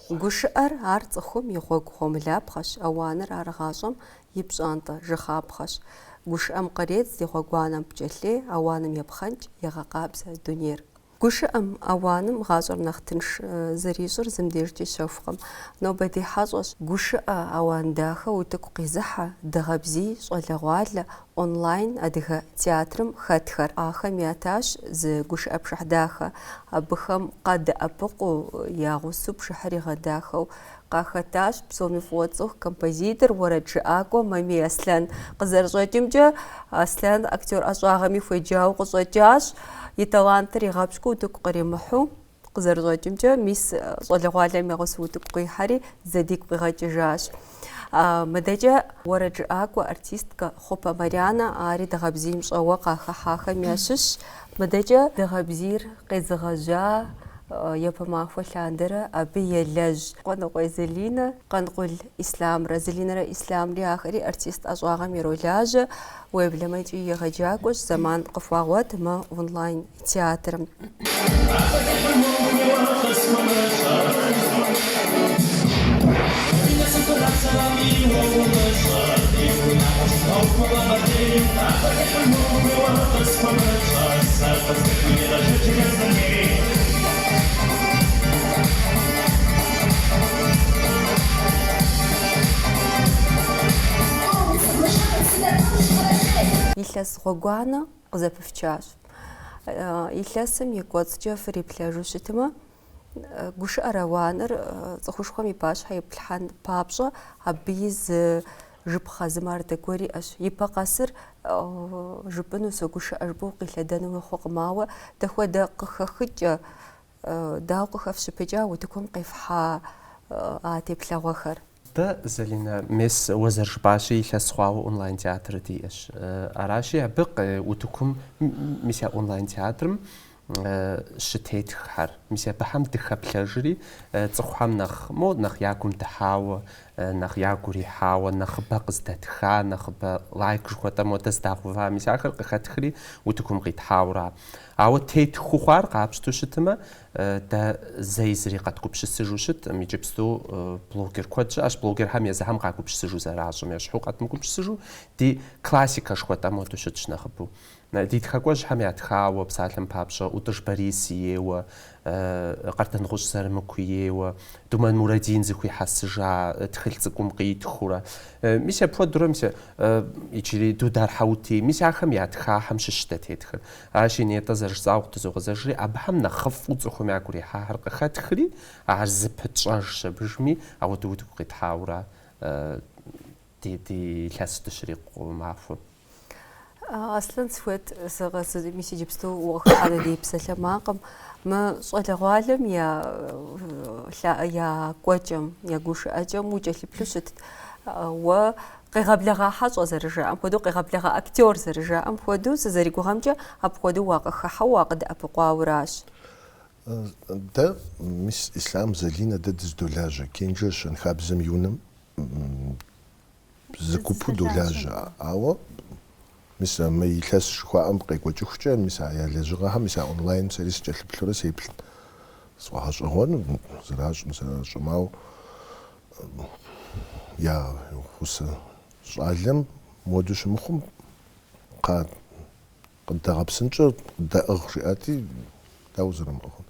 Гушыӏэр ар цӏыхум и гъуэгу гъуэмылапхъэщ, ауаныр ар гъащӏэм и пщӏантӏэ жыхапхъэщ. Гушыӏэм къредз ди гъуэгуанэм пкӏэлъей, ауаным епхъэнкӏ, егъэкъабзэ дунейр. Гушыӏэм, ауаным гъащӏэр нэхъ тынш зэрищӏыр зым дежкӏи щэхукъым. Нобэдей хьэщӏэщ гушыӏэ ауан дахэ утыку къизыхьэ, дыгъэбзий, щӏалэгъуалэ, онлайн адыгэ театрым хэтхэр. Ахэм ятащ зы гушыӏэ пшыхь дахэ. Абыхэм къадэӏэпыкъуу, ягъусу пшыхьыр игъэдахэу къахэтащ псоми фӏыуэ цӏыху композитор уэрэд жыӏакӏуэ Мамей Аслъэн. Къызэрыщӏэкӏымкӏэ, Аслъэн актер ӏэщӏагъэми хуеджауэ къыщӏэкӏащ. И талантыр игъэпщкӏуу утыку къримыхьу, къызэрыщӏэкӏымкӏэ, мис щӏалэгъуалэм ягъусу утыку къихьэри зэдигу къигъэкӏыжащ. Мыдэкӏэ уэрэд жыӏакӏуэ артисткэ Хъупэ Марянэ ари дыгъэбзийм щӏэуэ къахыхьахэм ящыщщ. Мыдэкӏэ дыгъэбзийр къезыгъэжьа епэмахуэ лъандэрэ, абы елэжь Къуэныкъуей Залинэ, Къанкъул Ислъамрэ. Залинэрэ Ислъамри ахэри артист ӏэщӏагъэм иролажьэ. Уеблэмэкӏи егъэджакӏуэщ, зэман къыхуагъуэт мы онлайн театрым. Илъэс гъуэгуанэ къызэпыфчащ. Илъэсым и кӏуэцӏкӏэ фриплъэжу щытымэ, гушыӏэр ауаныр цӏыхушхуэм и пащхьэ еплъхьэн папщӏэ, абы из жыпхъэ зы мардэ гуэр иӏэщ. И пэ къэсыр жыпӏэну согушыӏэ жыпӏэу къилъэдэну ухъукъым, ауэ дэхуэдэ къыхэхыкӏэ, дауэ къыхэфщыпыкӏа утыкум къефхьа а теплъэгъуэхэр. Залина, мес уэзэржыпӏащи, илъэс хъуауэ онлайн театр диӏэщ. Аращи, абы утыкум мис я онлайн театрым щытетххэр, мис абыхэм дыхэплъэжри, цӏыхухэм нэхъ ягум дыхьауэ, нэхъ ягу ирихьауэ, нэхъыбэ къыздэтха, нэхъыбэ лайк жыхуэтӏэ модэс дагъува, мис ахэр къыхэтхри утыкум къитхьауэра. Ауэ тетху хъуар къапщту щытымэ, дэ зэи зыри къэдгупщысыжу щытым. Иджыпсту блогер куэд щыӏэщ, блогерхэм езыхэм къагупщысыжу зэращӏым, ещхьу къэдмыгупщысыжу, ди классикэ жыхуэтӏэ модэу щытщ нэхъыбэу. Ди тхакӏуэжьхэм ятхауэ, псалъэм папщӏэ, Ӏутӏыж Борис ейуэ, Къардэнгъущ Зэрымыку ейуэ, Думэн Мурадин зыхуихьэсыжа тхылъ цӏыкӏум къитхурэ. Мис апхуэдэурэ, иджыри Дудар Хьэути, мис ахэм я тхахэм щыщ дэ тетхэр. Аращи нетӏэ зэрыжзауэ къыдызогъэзэжри, абыхэм нэхъыфӏу цӏыхум ягу ирихьахэр къыхэтхри, ар зыпытщӏэжщ абыжми, ауэдэу утыку къитхьауэра ди илъэс дыщрикъуу махуэ. Аслъэн схует мис иджыпсту уӏыхыхьэнэ ди псалъэмакъым. Мы щӏалэгъуалэм я кӏуэкӏэм, я гушыӏэкӏэм укӏэлъыплъу щытт. Уэ къегъэблэгъа хьэщӏэ зэрыжаӏэм хуэдэу, къегъэблэгъа актер зэрыжаӏэм хуэдэу, сызэригугъэмкӏэ апхуэдэу уакъыхыхьэу, уакъыдэӏэпыкъуауэращ. Дэ мис Ислъам Залинэ дэ дыздолажьэ. Кенжэ Щэнхабзэм и унэм зы гупу долажьэ. Ауэ мис мы илъэс жыхуаӏэм къекӏуэкӏыхукӏэ, мис а я лэжьыгъэхэм, мис а онлайн сэри сыкӏэлъыплъурэ сеплъ. Сфӏэгъэщӏэгъуэну зэращӏымауэ я гъусэ щӏалэм моду щымыхъум къыддэгъэпсынкӏэ дэӏыгъ жиӏэти, дауэ зэрымыӏыгъын.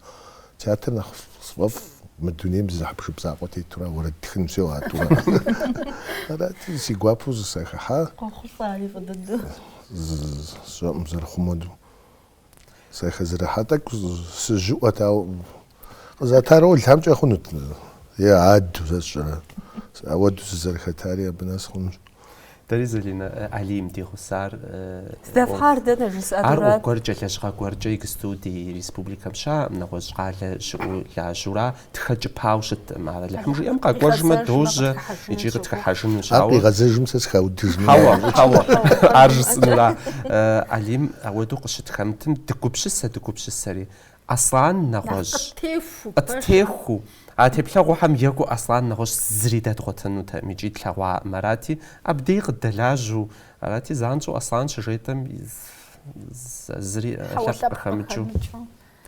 Театр нэхъ сфӏэфӏ мы дунейм зызыхьэпшып закъуэ тетурэ, уэрэд тхын псэу атурэ. Арати си гуапэу зысэхыхьа. Щӏэӏым зэрыхъумэду. Сэхэзэрыхьа тӏэкӏу сыжьыӏуэт, ауэ къызэтарэ уэлъэмкӏэ хъунут. Е адэу зэсщӏэрэ. Ауэду сызэрыхэтари абы нэс хъунущ. Дэри Залинэ, Алим ди гъусар. Здэфхьар дэнэ жысӏэрат? Ар ӏуэху гуэркӏэ, лэжьыгъэ гуэркӏэ иджыпсту ди республикэм щаӏым нэгъуэщӏ къалэ щыӏэу лажьэура, тхэкӏыпауэ щытӏым. Алыхьым жиӏэм къэкӏуэжмэ дожьэ, икӏи къытхыхьэжынущ. Ар къигъэзэжым сэ схаудыжми. Хьэуэ, ар жысӏэнура. Алим ауэдэу къыщытхэмытым дыгупщысэри. Аслан нэгъуэщӏ. Къыттеху. А теплъэгъуэхэм егу Аслан нэгъуэщӏ зыри дэдгъуэтэнутэм, икӏи тлъэгъуаӏым. Арати, абдей къыддэлажьэу, арати занщӏэу Аслан щыжетӏэм зыри лъэпкъ къыхэмыкӏыу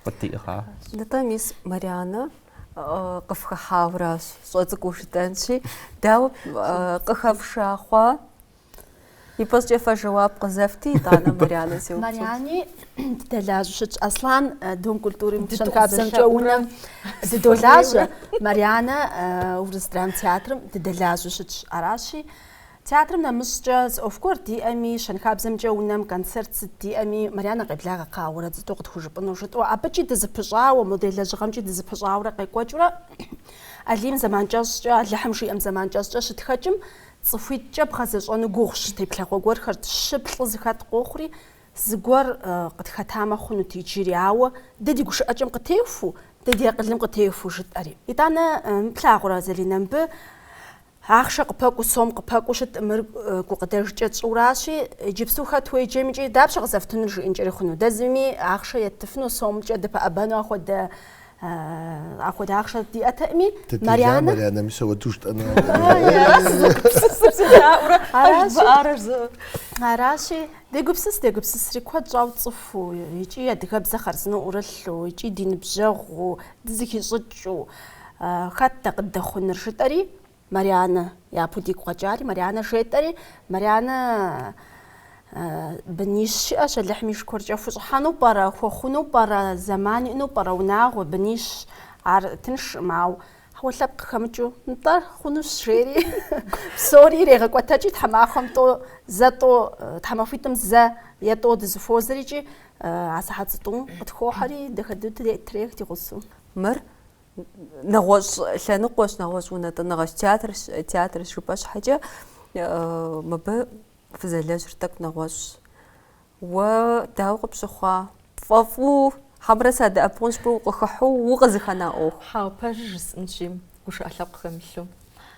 къыдиӏыгъа. Нтӏэ мис Марянэ къыфхыхьауэращ щӀэцӀыкӀуу щытэнщи, дауэ къыхэфшахъуа и пӀэщӀкӀэ жэуап къызэфти итӀанэ Марянэ сеупщӀу. Маряни дэлажьэщ Аслан Дом культуры ШэнхабзэмкӀэ унэм дыдолажьэ. Марянэ Урыс драм театрым дыдэлажьэщ аращи. Театрым нэмыщӀкӀэ зыӀуэфгуэр диӀэми, ШэнхабзэмкӀэ унэм концерт диӀэми, Марянэ къеблагъэ къауэрэ зытӀу къытхужыпӀыну жытӀу, абыкӀи дызыпыщӀауэ, модель лэжьыгъэмкӀи дызыпыщӀауэрэ къекӀуэкӀыурэ, Алим зэман кӀэщӀкӀэ, Алыхьым жиӀэм зэман кӀэщӀкӀэ щытхэкӀым, цӀыхуитӀкӀэ бгъэзэщӀэну гугъущ теплъэгъуэ гуэрхэр щыплӀу зыхэт къохъури, зыгуэр къытхэтамэ хъунут иджыри, ауэ дэ ди гушыӀэкӀэм къытехуэу, дэ ди акъылым къытехуэу жытӀэри. ИтӀанэ плъагъурэ Залинэ мыбы ахъшэ къыпэкӀуу, сом къыпэкӀуу щытӀ, мыр гукъыдэжкӀэ тщӀуращи, иджыпсту хэт уеджэми дапщэ къызэфтыну жиӀэнкӀэри хъуну. Дэ зыми ахъшэ еттыфыну, сомкӀэ дыпэӀэбэну ахъуэдэ ахъшэ диӀэтэкъыми, Марянэ аращи, дегупсысри куэд щӀауэ цӀыхуу, икӀи адыгэбзэ хъарзынэу Ӏурылъу, икӀи ди ныбжьэгъуу, дызыхищӀыкӀыу, хэт дэ къыдэхъуныр жытӀэри, Марянэ япэу дигу къэкӀари, Марянэ жетӀэри, Марянэ бынищ щыӀэщ, Алыхьым и шыкуэркӀэ хущӀыхьэну пӀэрэ, хуэхъуну пӀэрэ, зэман иӀэну пӀэрэ унагъуэ, бынищ ар тыншым, ауэ хьэуэ лъэпкъ хэмыкӀыу, нтӀэ хъунущ жери, псори ирегъэкӀуэтэкӀи тхьэмахуэм тӀу, зэ тӀу, тхьэмахуитӀым зэ етӀуэу дызыфозэрикӀи, асыхьэт зытӀу къытхуохьэри дэхэдутэ трех ди гъусэу. Мыр нэгъуэщӀ лъэныкъуэщ, нэгъуэщӀ унэтӀэныгъэщ, театрщ жыпӀэ щхьэкӀэ, мыбы фызэлэжьыр тӀэкӀу нэгъуэщӀ. Уэ дауэ къыпщыхъуа? ФӀэфӀу хьэмрэ садэӀэпыкъунщ пӀыу укъыхыхьу укъызыхэна Ӏуэху. Хьэупэжыр жысӀэнщи, гушыӀэ лъэпкъ хэмылъу.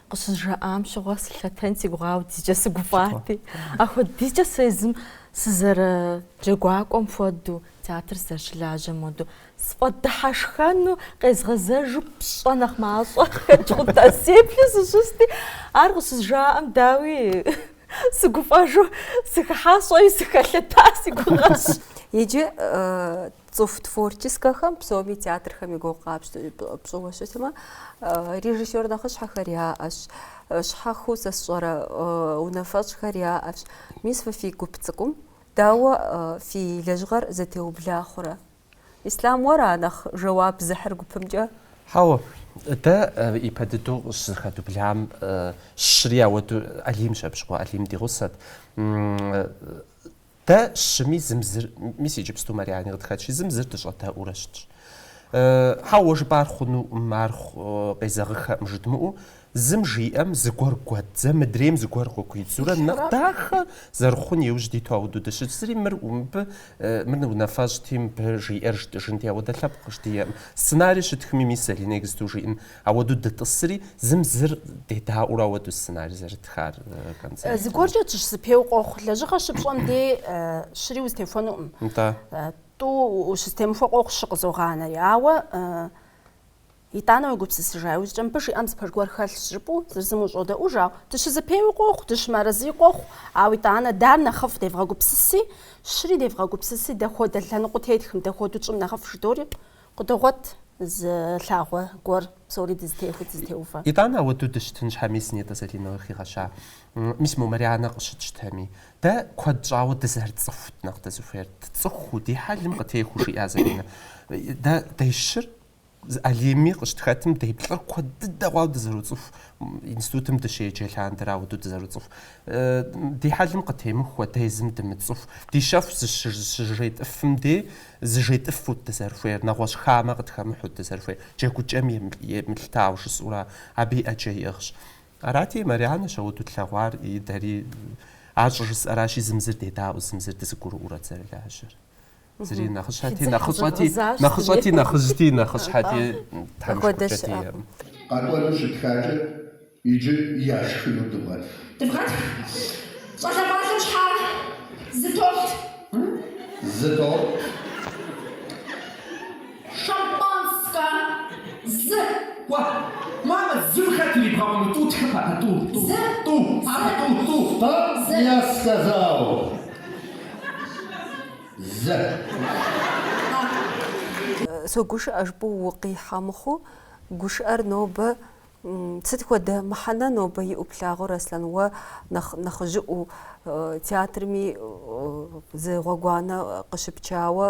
КъыщызжаӀам щыгъуэ слъэтэн си гугъауэ дикӀэ сыгуфӀати. АхуэдизкӀэ сэ езым сызэрыджэгуакӀуэм хуэдэу, театр зэрыщылажьэм хуэдэу, сфӀэдыхьэшхэну къезгъэзэжу пщӀэ нэхъ мащӀэ къекӀутӀэ сеплъу сыщысти, ар къыщызжаӀэм дауи сыгуфӀэжу сыхыхьащӀэи сыхэлъэта си гугъэщ. Иджы цӀыху творческэхэм, псоми театрхэм и гугъу пщӀыуэ щытмэ, режиссёр нэхъыщхьэхэр яӀэщ, щхьэхыу сэ сщӀэрэ унафэщӀхэр яӀэщ. Мис фэ фи гуп цӀыкӀум дауэ фи лэжьыгъэр зэтеубла хъурэ? Ислъам уэра нэхъ жэуап зыхьыр гупымкӀэ? Хьэуэ, дэ и пэ дыдэу къыщызэхэдублам щыри ауэду Алим щапщӀыгъуэ, Алим ди гъусэт. Дэ щыми зым зыр, мис иджыпсту Маряни къытхэтщи, зым зыр дыщӀэдэӀуурэ щытщ. Хьэуэ жыпӀар хъуну, ар къезэгъыхэм жыдмыӀуу, зым жиӀэм зыгуэр гуэдзэ, мыдрейм зыгуэр къыхуидзурэ, нэхъ дахэ зэрыхъун иужь диту ауэду дыщытщ. Мыр унафэщӀти, мыбы жиӀэр жытӀыжынти, ауэдэ лъэпкъщ диӀэм. Сценарий щытхми мис Залинэ егысту жиӀэн, ауэду дытӀысри, зым зыр дедаӀуэурэ ауэду сценарий зэрытхар концерт. ЗыгуэркӀэ тщӀыщ зыпеуэ къохъу, лэжьыгъэ щыпщӀэм дей щыри узытехуэнукъым. ТӀу ущыстемыхуэ къохъу щы къызогъанэри, ауэ итӀанэ уегупсысыжа, узкӀэ мыбы жиӀэм зыпэж гуэр хэлъщ жыпӀэу, зым ущӀодэӀужа, дыщызыпеуи къохъу, дыщымыӀэрызыи къохъу, ауэ итӀанэ дар нэхъыфӀ девгъэгупсыси, щыри девгъэгупсыси, дэхуэдэ лъэныкъуэ тетхым, дэхуэду щӀым нэхъыфӀ жыдори, къыдогъуэт зы лъагъуэ гуэр псори дызытеувэ. ИтӀанэ ауэду дыщытын щхьэми нетӀэ Залинэ къыхигъэща. Мис мо Марянэ къыщытщтэми, дэ куэд щӀауэ дызэрыцӀыхут нэхъ дызыхуейр. ДыцӀыхуу ди хьэлым къытехуу жиӀа Залинэ. Дэ дэщыр Алими къыщытхэтым деплӀыр куэд дыдэ хъуауэ дызэруцӀыху, институтым дыщеджэ лъандэрэ ауэду дызэруцӀыху. Ди хьэлым къытемыхуэ, дэ езым дымыцӀыху, ди щэху зыжетӀыфым де зыжетӀыфу дызэрыхуейр, нэгъуэщӀ хамэ къытхэмыхьу дызэрыхуейр, джэгукӀэм емылъытауэ жысӀурэ, абы и Ӏэджэ иӀыгъщ. Арати Марянэщ ауэду тлъэгъуар, дэри ащӀэ жысӀэращи, зым зыр дедаӀуэ, зым зыр дызыгурыӀуэрэ зэрылажьэр. Зыри нэхъыщхьэти, нэхъыщӀэти, нэхъыжьти, нэхъыщхьэти тхьэмыщкӀэти. КъэкӀуэну щытхакӀэ, иджы яшхыну дыгъэт. Дыгъэт? ЩӀалэгъуалэм щхьэ зыторт? Зыторт? Шампанскэ зы. Мама, зым хэтри, по-моему, тут хапа, тут. Я сказал. СогушыӀэ жыпӀэу укъихьэ мыхъуу, гушӀэр нобэ сыт хуэдэ мыхьэнэ нобэ иӀуплъагъуэр Аслъэн уэ нэхъ жьыӀу театрми зы гъуэгуанэ къыщыпчауэ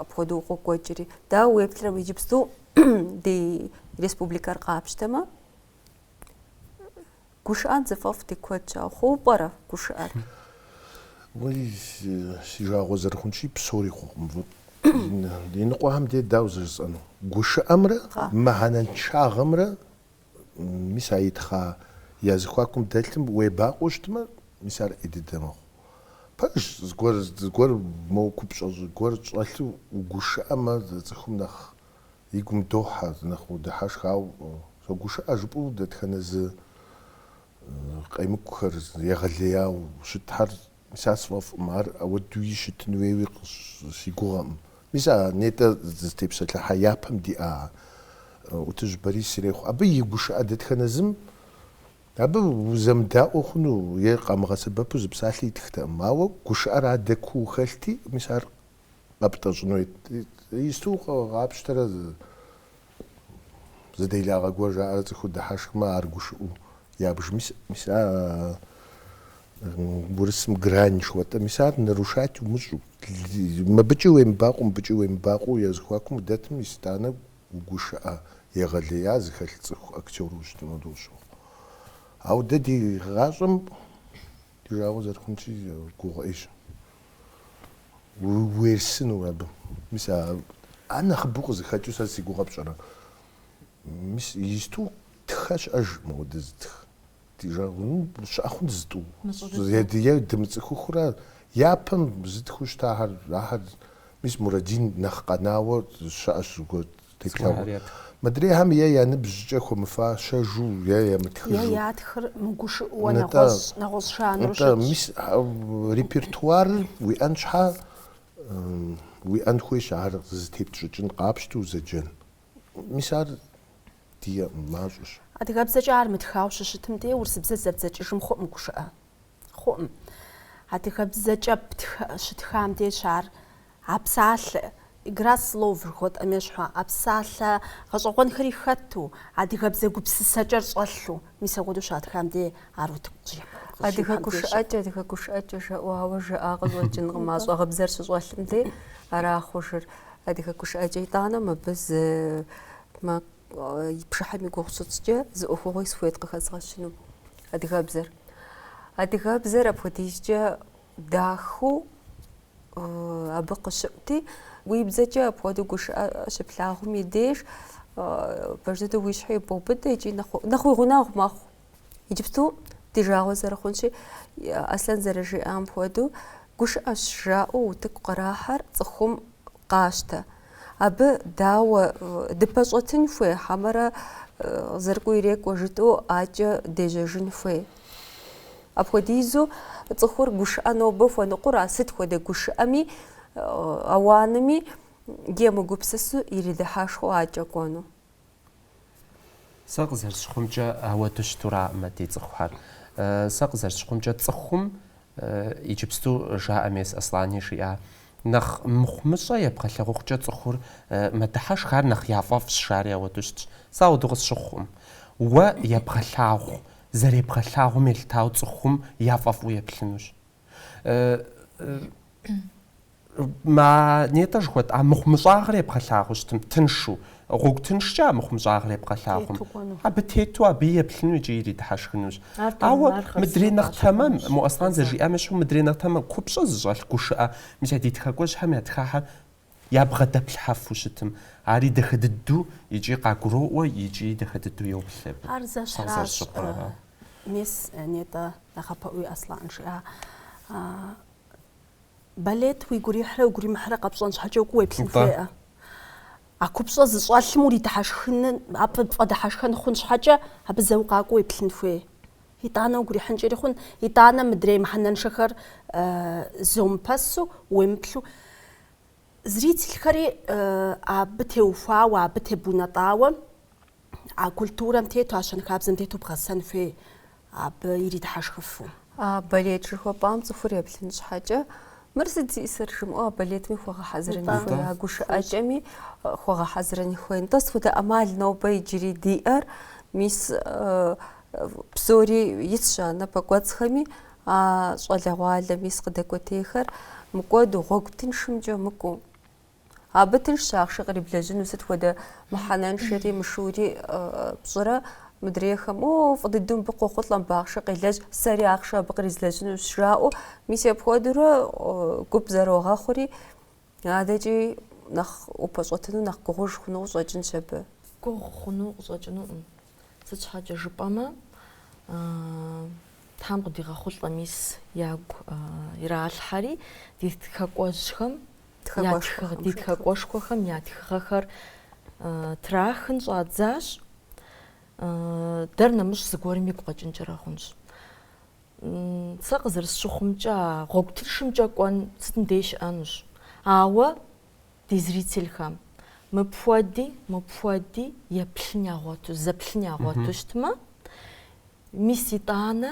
апхуэдэу укъокӀуэкӀри. Дауэ уеплъырэ иджыпсту ди республикэр къапщтэмэ гушыӀэн зыфӀэфӀ ди куэд щауэ хъуу пӀэрэ гушыӀэр? Уи си жагъуэ зэрыхъунщи псори хъуркъым. И ныкъуэхэм де дауэ зэрысӀэну? ГушыӀэмрэ мыхьэнэншагъэмрэ мис а итхъа я зыхуакум дэлъым уебакъуэу щытмэ, мис ар Ӏей дыдэ мэхъу. Пэж зыгуэр моукупщӀэ, зыгуэр щӀэлъу угушыӀэмэ, цӀыхум нэхъ и гум дохьэ, нэхъ удыхьэшхауэ согушыӀэ жыпӀэу дэтхэнэ зы къемыкӀухэр егъэлеяуэ щытхьэр мис ар сфӀэфӀым, ар ауэдууи щытын хуейуи си гугъэкъым. Мис а нетӀэ зытепсэлъыхьа япэм диӀа Ӏутыжь Борис ирехъу. Абы и гушыӀэ дэтхэнэ зым абы узэмыдаӀуэ хъуну е къамыгъэсэбэпу зы псалъэ итхтэкъым. Ауэ гушыӀэр адэ куу хэлъти, мис ар къэптӀэщӀыну исту къапщтэрэ зыделагъэ гуэр жаӀэрэ цӀыхур дыхьэшхмэ, ар гушыӀу ябж. Мис урысым грань жыхуэтӀэ, мис ар нарушати умыщӀу. МыбыкӀи уемыбакъуэу, мыбыкӀи уемыбакъуэу езыхуакум удэтым итӀанэ угушыӀэ егъэлея зыхэлъ цӀыху актёру щытыну дощӀу. Ауэ дэ ди гъащӀэм ди жагъуэ зэрыхъунщи гугъуӀейщ. Уерсыну абы. Мис ар нэхъыбэу къызыхэкӀыу сэ си гугъэ пщӀэрэ. Мис исту тхэ щыӀэж мыуэдэ зытх. Ди жагъуэ щыӀэ хъун зытӀу. Е дымыцӀыхухурэ япэм зытхыу щыта ахэр мис Мурадин нэхъ къэнауэ щыӀэщ зыгуэр теплъэгъу. Мыдрейхэм е я ныбжькӀэ хуэмыфащэжу е емытхыжу. Е ятхэр мыгушыӀуэ нэгъуэщӀ жанру щытщ. Мис репертуарыр уиӀэн щхьэ уиӀэн хуейщ ар зытепт щӀыкӀын къапщту зэджэн. Мис ар диӀэкъым, мащӀэщ. Адыгэбзэкӏэ ар мытхауэ щыщытым де урысыбзэ зэбзэкӀыжым хъуӀым гушыӀэ. ХъуӀым. Адыгэбзэкӏэ щытхам деж ар а псалъэ игра слов жыхуэтӀэми щхьэ, а псалъэ гъэщӀэгъуэнхэри хэту, адыгэбзэ гупсысэкӀэр щӀэлъу, мис апхуэдэу щатхам де ар утыкъущи. Адыгэ гушыӀэкӀэ жаӀуауэ жыӀа къыщӀэкӀынкъым, а щӀэгъыбзэр щыщӀэлъым де ара хъужыр. Адыгэ гушыӀэкӀэ итӀанэ мыбы зы пшыхьэм и гугъу щытщӀкӀэ зы Ӏуэхугъуи схуейт къыхэзгъэщыну адыгэбзэр. Адыгэбзэр апхуэдизкӀэ дахыу абы къыщыӀути, уи бзэкӀэ апхуэдэу гушыӀэ щыплъагъум и деж пэж дыдэу уи щхьэ ибобыдэ икӀи нэхъ уи гъунэгъу мэхъу. Иджыпсту ди жагъуэ зэрыхъунщи, Аслъэн зэрыжиӀам хуэдэу гушыӀэщ жаӀэу утыку кърахьэр цӀыхум къащтэ. Абы дауэ дыпэщӀэтын хуей, хьэмэрэ зэрыкӀуэ ирекӀуэ жытӀэу ӀакӀэ дежьэжын хуей. Апхуэдизу цӀыхур гушыӀэ нобэ хуэныкъура, сыт хуэдэ гушыӀэми ауанми емыгупсысу иридыхьэшхуэу ӀакӀэ кӀуэну. Сэ къызэрысщхъумкӀэ ауэду щытураӀымэ ди цӀыхухэр. Сэ къызэрысщхъумкӀэ цӀыхум иджыпсту жаӀэм ес Аслъани жиӀа нэхъ мыхъумыщӀэ ебгъэлъэгъухукӀэ цӀыхур мэдыхьэшхар нэхъ яфӀэфӀщ жари ауэду щытщ. Сэ ауэду къысщыхъуӀым. Уэ ебгъэлъагъу, зэребгъэлъагъум елъытауэ цӀыхум яфӀэфӀу еплъынущ. НетӀэ жыхуэт, а мыхъумыщӀагъыр ебгъэлъагъуу щытым, тыншу, гъуэгу тыншкӀэ а мыхъумыщӀагъыр ебгъэлъагъум. Абы тету абы еплъыну икӀи иридыхьэшхынущ. Ауэ мыдрей нэхъ тэмэм, мо Аслъэн зэжиӀам щхьу мыдрей нэхъ тэмэм купщӀэ зыщӀэлъ гушыӀэ, мис ди тхакӀуэ щхьэм я тхахьэр ябгъэдэплъхьэфу щытым. Ари дахэ дыдэу икӀи къагуроӀуэ икӀи дахэ дыдэу еуплъэ. Ар зэщхьащ. Мис нетӀэ нэхъапэӀуи Аслъэн жиӀа. Балет уи гурихьрэ угуримыхьрэ къэпщӀэн щхьэкӀэ уеплъын хуеӀэ. А купщӀэ зыщӀэлъым уридыхьэшхын, абы пфӀэдыхьэшхэн хъун щхьэкӀэ, абы зэу къакӀуэу уеплъын хуей. ИтӀанэ угурихьынкӀэри хъун, итӀанэ мыдрей мыхьэнэншэхэр зомыпэсу, уемыплъу. Зрителхэри абы теухуауэ, абы тебунэтӀауэ, а культурэм тету, а щэнхабзэм тету бгъэсэн хуей, абы иридыхьэшхыфу. Балет жыхуэпӀам цӀыхур еплъын щхьэкӀэ مرسد سيسر جمعة بليت مي خوغا حزرني خويا قوش أجمي خوغا حزرني خويا نتص ودا أمال نوبة يجري ديار ميس بسوري يتشانا بقوات خمي شغل غوالا ميس قدك وتيخر مقود غوغتن شمجو مكو عبتن شاخ غريب لجن وست ودا محنان شري مشوري بصرة مدريخم فضدون بقو خطلان باخشق إلاج ساري عخشا بقريز لجن وشراؤو ميسي بخودرو قب زروغا خوري هذا جي نخ وبشغتنو نخ قغوش خنو زوجن شبه قغخنو زوجنو سيتش حاجة جباما تام قديغا خطلا ميس ياغ يراعال حاري ديتكاقواشخم ديتكاقواشخم ياتخخر تراخن شادزاش درنا مش زغورمي قوجن جراخونش ساقزر الشخمجا غوكتر شمجا قوان ستنديش انش аwa дизрителхэм мыпхуэди еплъын ягъуэту, зэплъын ягъуэту щытмэ, мис итӏанэ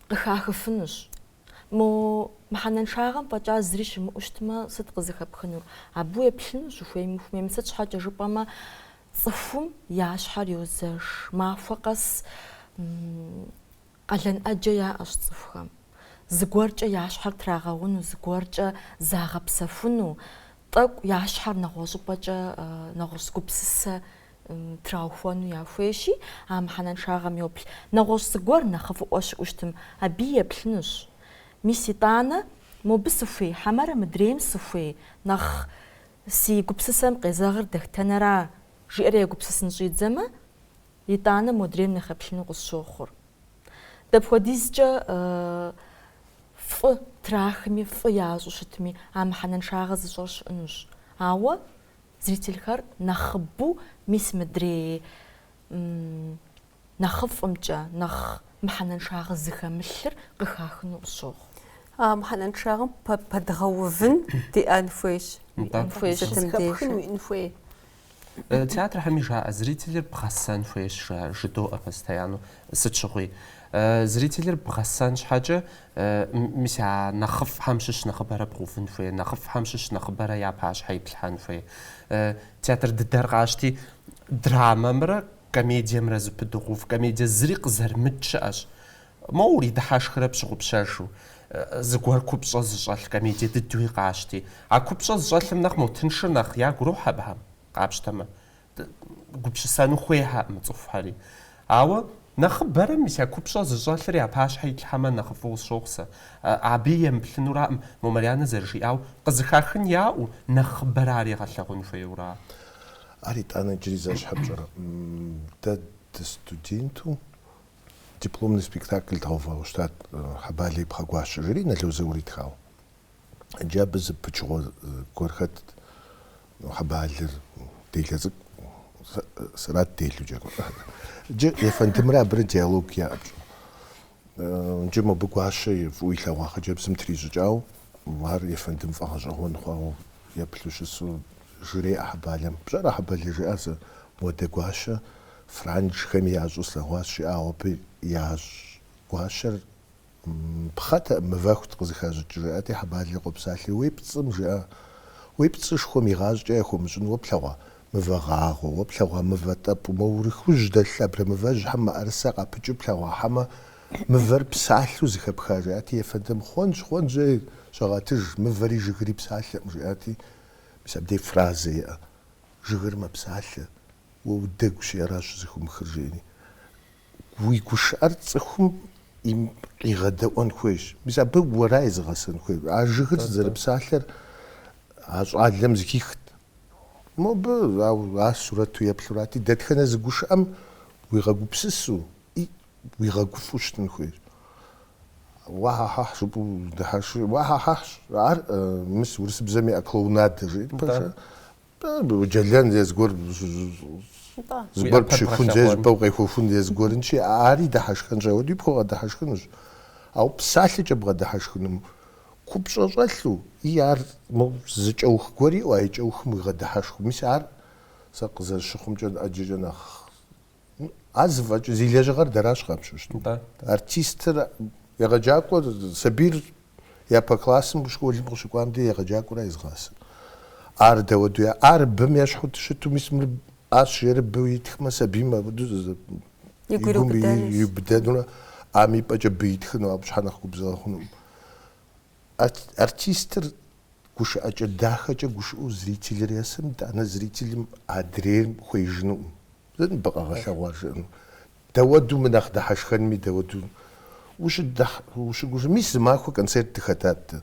къыхахыфынущ. Мо мыхьэнэншагъэм фӏэкӏа зыри щымыӏэу щытмэ, сыт къызыхэпхынур? Абы еплъыну щыхуейми сыт щхьэкӏэ жыпӏэмэ, цӏыхум я щхьэр йозэш, махуэ къэс къалэн ӏэджэ яӏэщ цӏыхухэм. Зыгуэркӏэ я щхьэр трагъэуну, зыгуэркӏэ загъэпсэхуну, тӏэкӏу я щхьэр нэгъуэ щӏыпӏэкӏэ нэгъуэщӏ гупсысэ траухуэну яхуейщи, а мыхьэнэншагъэм йоплъ. Нэгъуэщӏ зыгуэр нэхъыфӏыӏуэ щыӏэу щытым, абы еплъынущ. Мис итӏанэ мобы сыхуей, хьэмэрэ мыдрейм сыхуей, нэхъ си гупсысэм къезэгъыр дахтэнэра жиӏэр егупсысын щӏидзэмэ, итӏанэ модрейм нэхъ еплъыну къысщохъур. Дапхуэдизкӏэ фӏы трахми, фӏы ящӏу щытми, а мыхьэнэншагъэ зыщӏэр щыӏэнущ. Ауэ зрителхэр нэхъыбэу мис мыдрей нэхъыфӏымкӏэ, нэхъ мыхьэнэншагъэ зыхэмылъыр къыхахыну къысщохъу. мыхьэнэншагъэм пэдгъэувын диӏэн хуейщ. Зыхэпхын хуей. Театрхэми жаӏэ зрителыр бгъэсэн хуейщ жыдоӏэ постоянно. Сыт щыгъуи? Зрителыр бгъэсэн щхьэкӏэ мис я нэхъыфӏхэм щыщ нэхъыбэрэ бгъэувын хуей, нэхъыфӏхэм щыщ нэхъыбэрэ я пащхьэ иплъхьэн хуей. Театр дыдэр къащти драмэмрэ комедиемрэ зыпыдыгъув, комедие зыри къызэрымыт щыӏэщ. Мо уридыхьэшхрэ пщыгъупщэжу. Зыгуэр купщӏэ зыщӏэлъ комедие дыдууи къащти. А купщӏэ зыщӏэлъым нэхъ мотыншыр нэхъ ягу ирохь абыхэм къапщтэмэ. Гупщысэну хуейхьэӏым цӏыхухьэри. Ауэ нэхъыбэрэ мис я купщӏэ зыщӏэлъыр я пащхьэ итлъхьэмэ нэхъыфӏу къысщохъусэ. Абы емыплъынураӏым мо Марьянэ зэрыжиӏэу къызыхахын яӏэу нэхъыбэрэ ар егъэлъэгъун хуейура. Ар итӏанэ иджыри зэщхьэпщӏэрэ. Дэ студенту дипломный спектакль тхьэувэгъу щытат Хьэбалей бгъэгуащэжри Налозэ уритхауэ. Иджы абы зыпычыгъуэ гуэрхэт Хьэбалыр делэ цӏыкӏу сэрат делу джэгу. Иджы ефэндымрэ абырэ диалог яӏэпщӏу. Иджы мобы гуащэ фӏыуи илъэгъуа хъыджэбзым трищӏыкӏауэ ар ефэндым фӏэгъэщӏэгъуэн хъуауэ еплъу щысу жреӏэ Хьэбалэм. Пщӏэрэ Хьэбалей жиӏэр зы модэ гуащэ франджхэми ящӏу слъэгъуащ жиӏауэ абы ящӏ гуащэр пхъэтэӏым, мывэхут къызыхащӏыкӏ жиӏэти Хьэбалей къопсалъи уи пцӏым жиӏэ. Уи пцӏышхуэм игъащӏкӏэ яхуэмыщӏын уэ плъэгъуа мывэ гъагъуэ, уэ плъэгъуа мывэ тӏэпӏу, мо урыхужь дэлъ абрэ мывэжьхьэм мыӏэрысэ къапыкӏыу плъэгъуахьэмэ мывэр псалъэу зыхэпха жиӏати ефэндым хъуэнщ жеи щагъэтыж мывэри жыгыри псалъэӏым жиӏати мис абдей фразэ иӏэ. Жыгыр мэпсалъэ, уэ удэгу щиӏэращ зыхумыхыр жеӏэри. Уи гушыӏэр цӏыхум къигъэдэӏуэн хуейщ. Мис абы уэра езыгъэсэн хуей. А жыгыр зэрыпсалъэр а щӏалэм зыхихт. Мобы а сурэту еплъурати дэтхэнэ зыгушыӏэм уигъэгупсысу уигъэгуфӏу щытын хуейщ. Уахьэхьэхь щӏыпӏэу дыхьэши уахьэхьэхьщ. Ар мис урысыбзэми клоунадэ жиӏэри пэжа. Джэлэн зыгуэр зыгуэр пщыхун жыпӏэу къехуэхун зыгуэрынщи ари дыхьэшхэн щӏауэди пхуэгъэдыхьэшхынущ. Ауэ псалъэкӏэ бгъэдыхьэшхыным купщӏэ щӏэлъу ар зыкӏэух гуэри ӏуаикӏэухым уигъэдыхьэшху. Мис ар сэ къызэрыщыхъумкӏэ ӏэджэкӏэ нэхъ ар зыфӏэкӏ зи лэжьыгъэр дэращ къапщу щытым. Артистыр егъэджакӏуэ сабийр япэ классым школым къыщыкӏуам де егъэджакӏуэра езгъасэ. Ар дэуэду ар бым ещхьу щыту мис мыр ӏащ ерыбэу итхмэ сабийм абыду иубыдэнурэ ами пӏэкӏэ бы итхыну абы щхьэ нэхъ губзыгъэ хъуну. Артистыр гушыӏэкӏэ дахэкӏэ гушыӏэу зрителыр есым, итӏанэ зрителым адрейр хуежьынукъым. Зэныбэ къэгъэлъэгъуа жыӏэну. Дэуэду мы нэхъ дыхьэшхэнми дэуэду ущыгушыӏэ. Мис зы махуэ концерт дыхэтат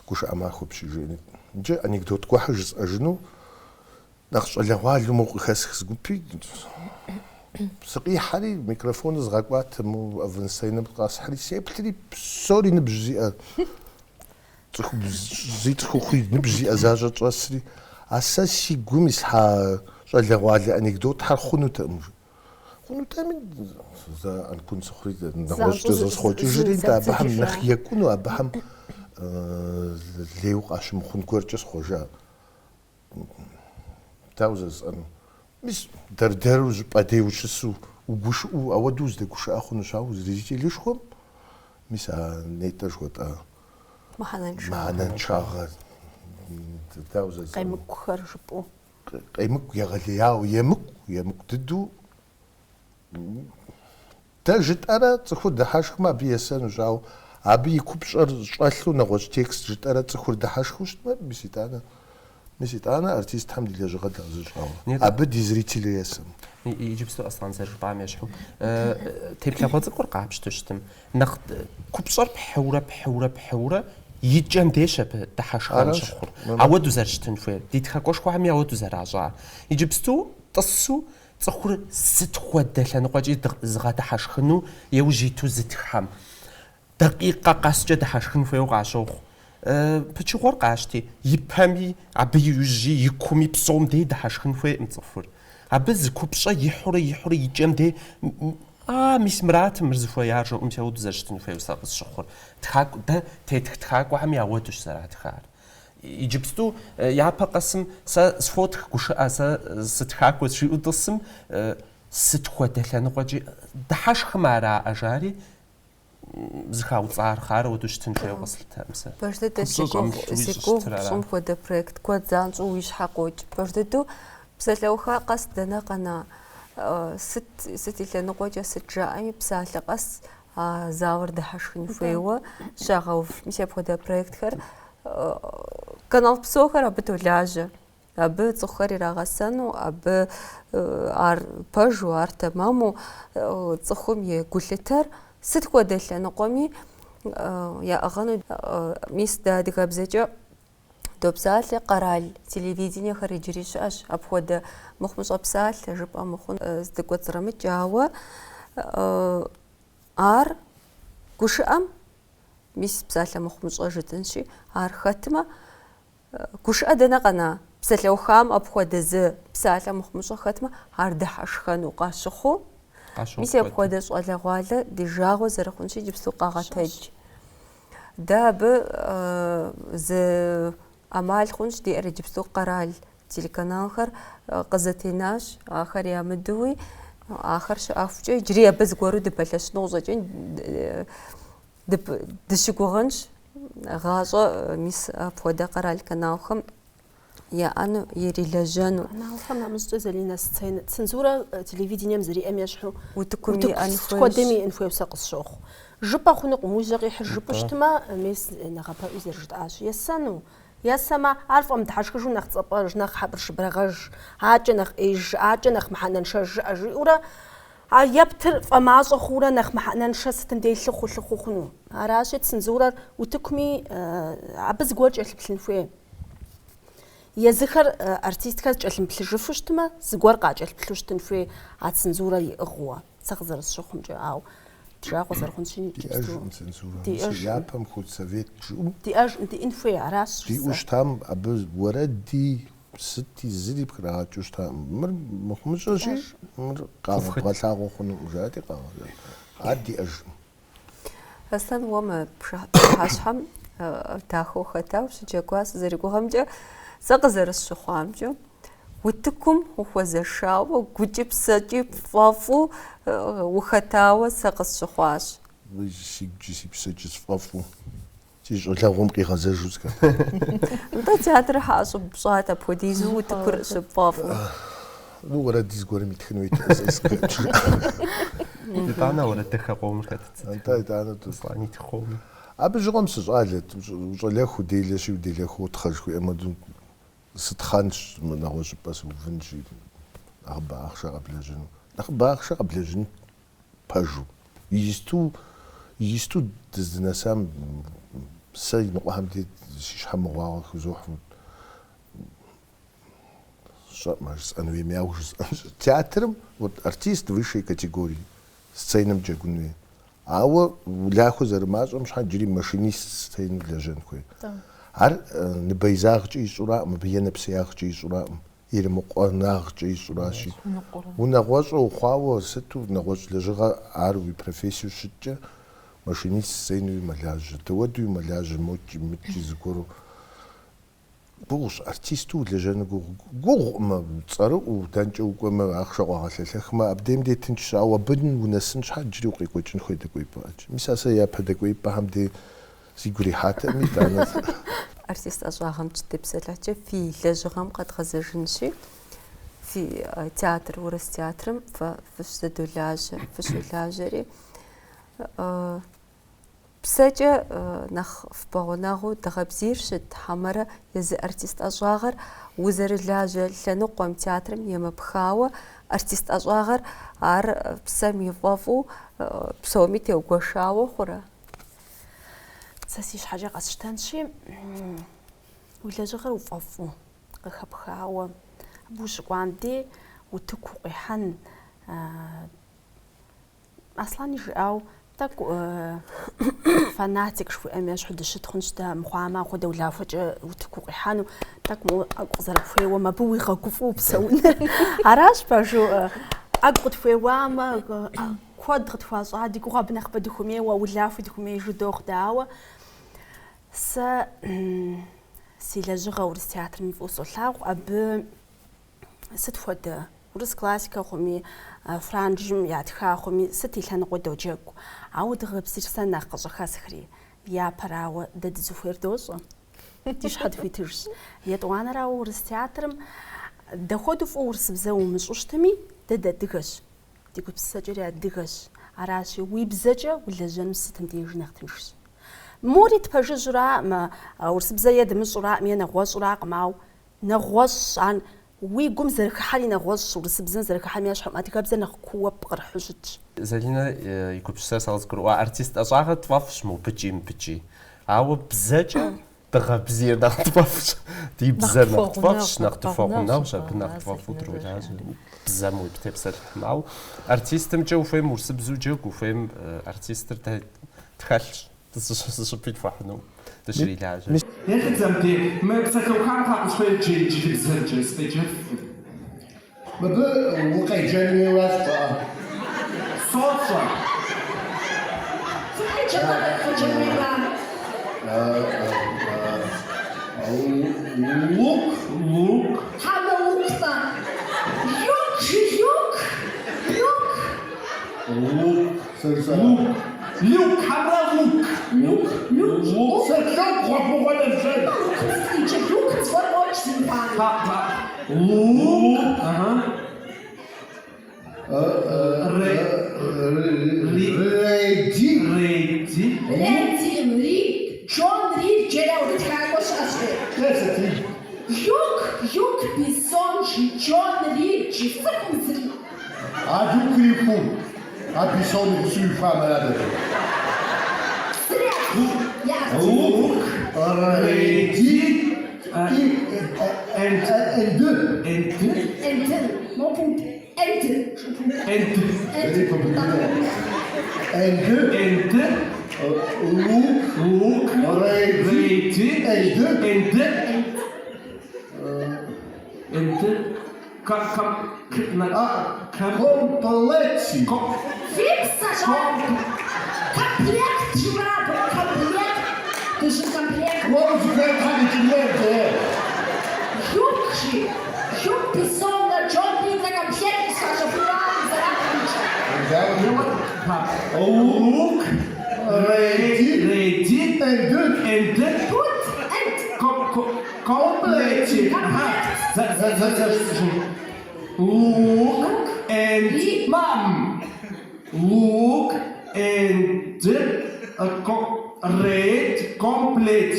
гушыӏэ махуэ пщыжени. Иджы анекдот кӏуэхьыр жысӏэжыну нэхъ щӏалэгъуалэу моу къыхэсх зыгупи сыкъихьэри микрофоныр згъэкӏуатэ моу авансайным къасхьэри сеплъри псори ныбжь зиӏэ цӏыхухъуи ныбжь зиӏэ защӏэ тщӏэсри а сэ си гум ислъхьа щӏалэгъуалэ анекдотхьэр хъунутэкъым. Хъунутэми зэ ӏэнкун сыхъури нэгъуэщӏкӏэ зэсхъуэкӏыжри абыхьэм нэхъ екӏуну абыхьэм лейуэ къащымыхъун гуэркӏэ схъуэжа. Дауэ зэзӏэну. Мис дэрдэру пӏэдей ущысу угушыӏэу ауэду уздэгушыӏэ хъунущ, ауэ зрителышхуэм мис а нетӏэ жыхуэтӏа мыхьэнэншагъэ дауэ зэзӏэну. Къемыкӏухэр жыпӏэу. Къемыкӏу егъэлеяуэ емыкӏу дыдэу дэ жытӏэрэ цӏыхур дыхьэшхмэ абы есэнущ, ауэ абы и купщӏэр щӏэлъу нэгъуэщӏ текст жытӏэрэ цӏыхур дыхьэшхыу щытмэ мис итӏанэ артистхэм ди лэжьыгъэ дагъэзыщӏауэ абы ди зрителыр есым. Иджыпсту Аслан зэрыжыпӏам ещхьу теплъэгъуэ цӏыкӏур къапщту щытым. Нэхъ купщӏэр пхьэурэ икӏэм деж абы дыхьэшхам щыхъур. Ауэду зэрыщытын хуейр. Ди тхакӏуэшхуэхьэми ауэду зэращӏа. Иджыпсту тӏысу цӏыхур сыт хуэдэ лъэныкъуэкӏи зыгъэдыхьэшхыну еужь иту зытхам. Дакъикъэ къэскӏэ дыхьэшхын хуейуэ къащохъу. Пычыгъуэр къащти, ипэми, абы иужьи, и куми, псом дей дыхьэшхын хуейкъым цӏыхур. Абы зы купщӏэ ихьурэ икӏэм дей мис мыратым мыр зыхуеяр жыӏэм ауэду зэрыщытын хуейуэ сэ къысщыхъур. Дэ тетх тхакӏуэхьэми ауэдущ зэратхар. Иджыпсту япэ къэсым сэ сфотх гушыӏэ, сэ сытхакӏуэ сжиӏэу тӏысым сыт хуэдэ лъэныкъуэкӏи дыхьэшхым араӏэжари зыхауцӏар хъар ауэду щытын хуейуэ къыслъытэрым сэ. Баждэдэ си гугъу пщӏым хуэдэ проект куэд занщӏэу уи щхьэ къокӏ. Баждэду псалъэухэ къэс дэнэ къэна сыт и лъэныкъуэкӏэ сыт жаӏэми псалъэ къэс зауэр дыхьэшхын хуейуэ щагъэув. Мис апхуэдэ проектхэр канал псохэр абы долажьэ. Абы цӏыхухэр ирагъэсэну, абы ар пэжу, ар тэмэму цӏыхум и гулъытэр сыт хуэдэ лъэныкъуэми яӏыгъэну. Мис дэ адыгэбзэкӏэ допсалъэ къэрал телевидениехэр иджыри щыӏэщ. Апхуэдэ мыхъумыщӏэ псалъэ жыпӏэ мыхъун здыкӏуэцӏрымыкӏ, ауэ ар гушыӏэм мис псалъэ мыхъумыщӏэ жытынщи, ар хэтмэ гушыӏэ дэнэ къэна? Псалъэухам апхуэдэ зы псалъэ мыхъумыщӏэ хэтмэ ар дыхьэшхэну къащыхъуу мис апхуэдэ щӏалэгъуалэ ди жагъуэ зэрыхъунщи иджыпсту къагъэтэдж. Дэ абы зы ӏэмал хъунщ диӏэр иджыпсту къэрал телеканалхэр къызэтенащ, ахэр ямыдууи ахэр щыӏэхукӏэ иджыри абы зыгуэру дыпэлъэщынэу къыщӏэкӏын дыщыгугъынщ. Гъащӏэ мис апхуэдэ къэрал каналхэм яӏэну ирилэжьэну. Каналхэм нэмыщӏкӏэ Залинэ цензурэ телевидением зыриӏэм ещхьу утыкум иӏэн хуэдэми иӏэн хуейуэ сэ къысщохъу. Жыпӏэ хъунукъым, уи жьэ къихьыр жыпӏэу щытмэ, мис нэгъэпэӏуи зэрыжытӏащ. Есэмэ ар фӏэмыдыхьэшхыжу нэхъ цӏэпӏэж, нэхъ хьэпӏыршыбрагъэж, акӏэ нэхъ ӏеиж, акӏэ нэхъ мыхьэнэншэ жыӏэ жиӏэурэ ептыр фӏэмащӏэ хъуурэ нэхъ мыхьэнэншэ сытым дей лъыхъуу хъуну. Аращи цензурэр утыкуми абы зыгуэр кӏэлъыплъын хуей. Езыхэр артисткэр кӏэлъымыплъыжыфу щытмэ, зыгуэр къакӏэлъыплъу щытын хуей а цензурэр иӏыгъыуэ. Сэ къызэрысщыхъумкӏэ, ауэ жагъуэ зэрыхъунщи Диӏэжым цензурэ. Япэм худ совет жыӏэу диӏэн хуей, аращ. диӏэу щытам абы уэрэди сыти зыри пхрагъэкӏыу щытам. Мыр мыхъумыщӏэщи, мыр къагъэлъагъуэ хъуну жаӏэти къагъэлъагъуэ. Ар диӏэжым. Аслъэн уэ мы пхъэщхьэм дахэу хэтауэ щыджэгуа сызэригугъэмкӏэ сэ къызэрысщыхъуамкӏэ утыкум ухуэзэшауэ гукӏи псэкӏи фӏэфӏу ухэтауэ сэ къысщыхъуащ. Сигукӏи си псэкӏи сфӏэфӏу щӀалэгъуэм къигъэзэжу згъэ. НтӀэ театрыр хьэщӀыбщӀат апхуэдизу утыкур щыпфӀэфӀу. Ну уэрэд зыгуэрым итхын уит. итӀанэ уэрэдыхэ къомыр хэтт. Анта итӀанэ Аслъэн итхъуэми. Абы щыгъуэм сыщӀалэт, ущӀалэху уделэщи уделэху утхъэж хуиӀэмэ сытхъэнщ нэгъуэ щӀыпӀэ сыувынщи нэхъ бахъшэ къэблэжьыну. Нэхъ бахъшэ къэблэжьын пэжу. Исту дыздынэсам сэ и ныкъуэхэм де си щхьэмыгъуагъуэ хузохьу. ЩӀэӀмэ жысӀэн хуейм яуэ жысӀэнщ. Театрым вот артист высшей категории, сценэм джэгун хуей. Ауэ улахуэ зэрымащӀэм щхьэ джыри машинист сценэм лэжьэн хуей. Ар ныбэйзагъкӀэ ищӀуракъым, мыбы енэпсеягъкӀэ ищӀуракъым, ирымыкъуэнагъкӀэ ищӀуращи. УнэгъуэщӀэ ухъуауэ сыту нэгъуэщӀ лэжьыгъэ ар уи профессию щыткӀэ машинист сценэу умэлажьэ, дауэду умэлажьэ, мокӀи, мыкӀи зыгуэру. Гугъущ, артисту улэжьэну гугъумэ, цӀэрыӀуу дэнкӀэ укӀуэмэ, ахъшэ къуагъэлъэлъэхмэ, абдейм де тынш, ауэ абы унэсын щхьэ джыри укъекӀуэкӀын хуей дэкӀуеипӀэкӀ. Мис а сэ япэ дэкӀуеипӀэхэм де зигу ирихьатэми итӀанэ. Артист ӀэщӀагъэмкӀэ депсэлъэкӀэ фи лэжьыгъэм къэдгъэзэжынщи, фи театр, Урыс театрым фыщолажьэри, псэкӀэ нэхъ фпэгъунэгъуу дыгъэбзийр щытхьэмэрэ езы артист ӀэщӀагъэр узэрылажьэ лъэныкъуэм театрым емыпхауэ, артист ӀэщӀагъэр ар псэм ифӀэфӀу псоми теугуэшауэ хъурэ? Сэ си щхьэкӀэ къэсщтэнщи, уи лэжьыгъэр уфӀэфӀу, къыхэпхауэ, абы ущыкӀуам де утыку къихьэн. Аслъан и жиӀэу тӀэкӀу фанатик жыхуиӀэм ещхьу дыщытхъунщ дэ, мыхъуамэ апхуэдэ улахуэкӀэ утыку къихьэну, тӀэкӀу Ӏэгу къызэрыпхуейуэм абы уигъэгуфӀу упсэуныр. Аращ пэжу Ӏэгу къытхуеуамэ, куэд къытхуащӀа, ди гугъэ абы нэхъыбэ дыхумейуэ, улахуи дыхумеижу дохъу, дауэ. Сэ си лэжьыгъэ Урыс театрым и фӀыуэ солъагъу, абы сыт хуэдэ Урыс классикэ хъуми, франжым ятха хъуми, сыт и лъэныкъуэ доджэгу. Ауэ дыгъэбзыр сэ нэхъ къыщӀыхэсхри, япэрауэ дэ дызыхуейр дощӀэ. Ди щхьэ дыхуитыжщ. ЕтӀуанэрауэ Урыс театрым дэхуэду фӀыуэ урысыбзэ умыщӀу щытми, дэ дадыгэщ. Ди гупсысэкӀэри адыгэщ. Аращи уи бзэкӀэ улэжьэну сытым деж нэхъ тыншщ. Мори тпэжыжьуракъым, урысыбзэ е дымыщӀуракъым, е нэгъуэщӀуракъым, ауэ нэгъуэщӀ ан уи гум зэрыхыхьэри нэгъуэщӀ, урысыбзэм зэрыхыхьэм ещхьу, адыгэбзэр нэхъ куууэ пкърыхьу щытщ. Залинэ и гупсысэр сэгъэзгурыӀуа артист ӀэщӀагъэр тфӀэфӀщ мыубыкӀи. Ауэ бзэкӀэ дыгъэбзийр нэхъ тфӀэфӀщ. Ди бзэр нэхъ тфӀэфӀщ, нэхъ тыфӀэгъунэгъущ, абы нэхъ тфӀэфӀу дролажьэ. Бзэм уиптепсэлъхьым. Ауэ артистымкӀэ ухуейм урысыбзу джэгу, ухуейм артистыр тхэлъщ. Дызыщыпи тфӀэхьыну. Дыщрилажьэ. ЕхъыцӀэмти, мы псэхэухам къаӀущхъуей джей бзэкӀэ стеджэ. Мыбы укъеджэну уащ пӀа. СоцӀэ. Лук. Хана лукта. Юг. Люк, хана лук. Люк. Сэркъым гъуэгугъуэныр жей. Люк цвэрочный пан. Лук. Реди. Джон Рид джерауд тхагош ашве. Юг бисонжи Джон Рид джифрмзри. Адукрипу. Абисон сүйфамараdı. Лук. Реди. Enter. Moput. Enter. Лук. Реди. Kompleci. Фикса, комплект жрабы, комплект. Ты же комплект. Юг писона, Джон Рид на комплект, скажу, флаг, зарабатывай. Лук. Реди. and complete. Look and mom. Look and red complete.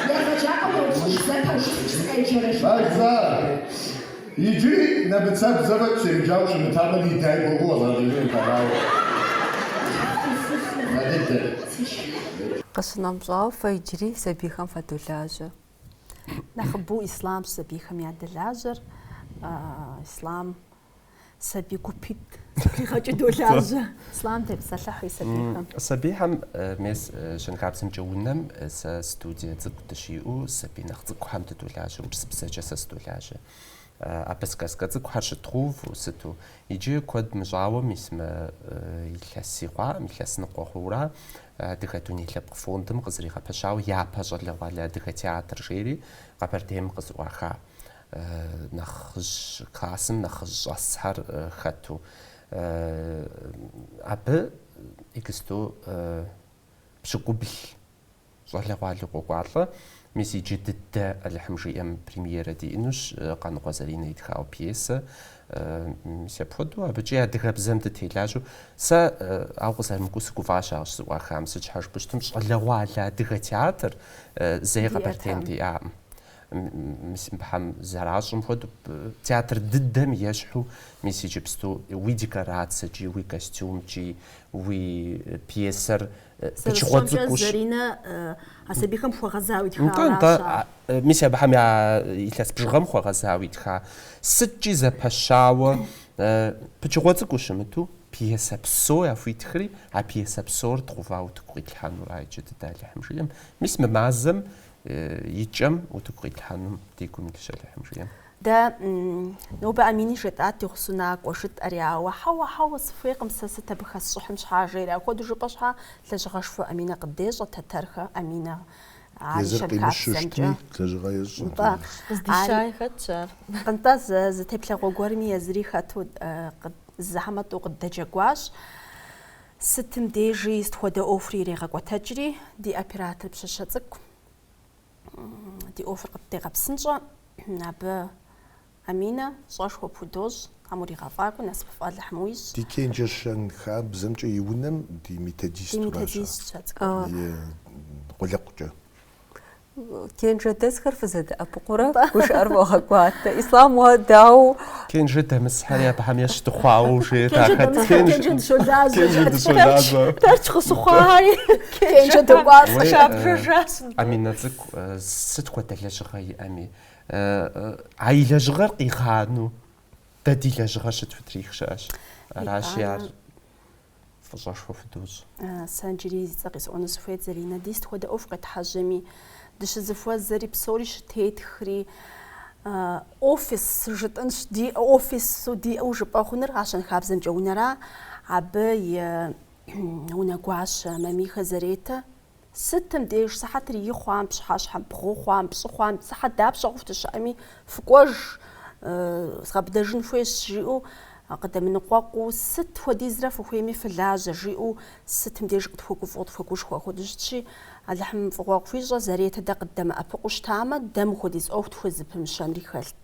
Я почала учитися. Иди на бицап заводчик, джавши на тамани дай богу, за дивен канал. Къыщынэмщӏауэ фэ иджыри сабийхэм фэдолажьэ. Нэхъыбэу ислам сабийхэм ядолажьэр, ислам сабий гупит сабийхэкӏэ долажьэ. Ислам тепсэлъыхьи сабийхэм. Сабийхэм мес щэнхабзэмкӏэ унэм сэ студие цӏыкӏу дыщиӏэу сабий нэхъ цӏыкӏухэм дыдолажьэ, урысыбзэкӏэ сэ сыдолажьэ. Абы сказка цӏыкӏухэр щытхъуэу сыту. Иджы куэд мыщӏауэ мис мы илъэс си хъуаӏым, илъэс ныкъуэ хъуура Адыгэ Дуней Лъэпкъ фондым къызэригъэпэщауэ япэ щӏалэгъуалэ адыгэ театр жери Къэбэрдейм къызэӏуаха нэхъыжь классым нэхъыжь щӏэсхэр хэту. Абы икӏысту пщыкӏубл щӏалэгъуали къокӏуалӏэ. Мис иджы дыдэ Алыхьым жиӏэм премьерэ диӏэнущ Къаныкъуэ Заринэ итхауэ пьесэ. Мис апхуэдэу абыкӏи адыгэбзэм дытелажьэу сэ ауэ къызэрымыкӏуэу сыгуфӏащ ар щызэӏуахам сыщхьэжыпщтым щӏалэгъуалэ адыгэ театр зэи Къэбэрдейм диӏаӏым. Мисым зэращӏым хуэдэу театр дыдэм ещхьу мис иджыпсту уи декорациекӏи, уи костюмкӏи, уи пьесэр пычыгъуэ цӏыкӏущ. Заринэ асабийхэм хуэгъэзауи тхаращ. Мис абыхэм я илъэс бжыгъэм хуэгъэзауи тха. Сыткӏи зэпэщауэ пычыгъуэ цӏыкӏуу щымыту пьесэ псо яхуитхри, а пьесэ псор тхъувауэ утыку къилъхьэнура иджы дыдэ Алыхьым жиӏэм. Мис мы мазэм ичӏэм утыку къилъхьэнум дигум илъщ Алыхьым жиӏэм. Дэ нобэ Амини жетӏат игъусунакӏуэ жытӏэри, ауэ хьэуэ сыхуейкъым сэ сыт абы хэсщӏыхьын щхьа жери. Апхуэдэу жыпӏэ щхьа лэжьыгъэшхуэ Аминэ къыдещӏэ тэтэрхэ Аминэ. Езыр къимыщыщтми лэжьыгъэ ещӏэ. Къыздишай хэтщ ар. Къынтӏэ зытеплъэгъуэ гуэрми езыри хэту зыхьэмэ тӏу къыддэджэгуащ. Сытым дежи стхуэдэ ӏуэхури ирегъэкӏуэтэкӏри ди оператор Пщыщэ цӏыкӏу ди ӏуэхур къыддегъэпсынщӏэ, абы Аминэ щӏэшхуэ пудощ, амуригъэфӏакӏуэ насып фӏэлыхьым уищ. Ди кенджэшэн хабзэмкӏэ и унэм ди методистуращ. Къулыкъукӏэ. Кенджэ дэсхэр фызэдэӏэпыкъурэ гушыӏэр фӏогъэкӏуатэ. Ислам уэдауэ Кенджэ дэмысхьэри абыхэм ещхьыхъуауэ жери. Кенджэ дыщолажьэ. Тэрч къысхъуари. Кенджэ дыкъуацӏэ. Щапжыжащ. Аминэ цӏыкӏу сыт хуэдэ лэжьыгъэ иӏэми. А и лэжьыгъэр къигъану дэ ди лэжьыгъэр щыт фытрих щыӏэщ. Аращи ар фӏыщӏэшхуэ фыдощ. Сэ иджыри зи цӏэ къисӏуэну сыхуейт Заринэ, ди стхуэдэ ӏуэху къетхьэжьэми дыщызыхуэзэри псори щытетхри офис жытӏэнщ, ди офису диӏэу жыпӏэ хъуныр а щэнхабзэмкӏэ унэра. Абы и унэгуащэ Мамихэ Зэретэ сытым деж сыхьэтыр и хъуам, пщыхьэщхьэм бгъу хъуам, пщӏы хъуам, сыхьэт дапщэ хъуфӏ дыщыӏэми фыкӏуэж згъэбыдэжын хуейщ жиӏэу къыдэмыныкъуэкъуу сыт хуэдизрэ фыхуейми фылажьэ жиӏэу сытым деж къытхуэгуфӏыу тхуэгушхуэ хуэдыщтщи Алыхьым фӏыгъуэ хуищӏэ Зэретэ дэ къыддэмыӏэпыкъуу щтамэ дэм хуэдиз ӏуэху тхуезыпымыщэнри хэлът.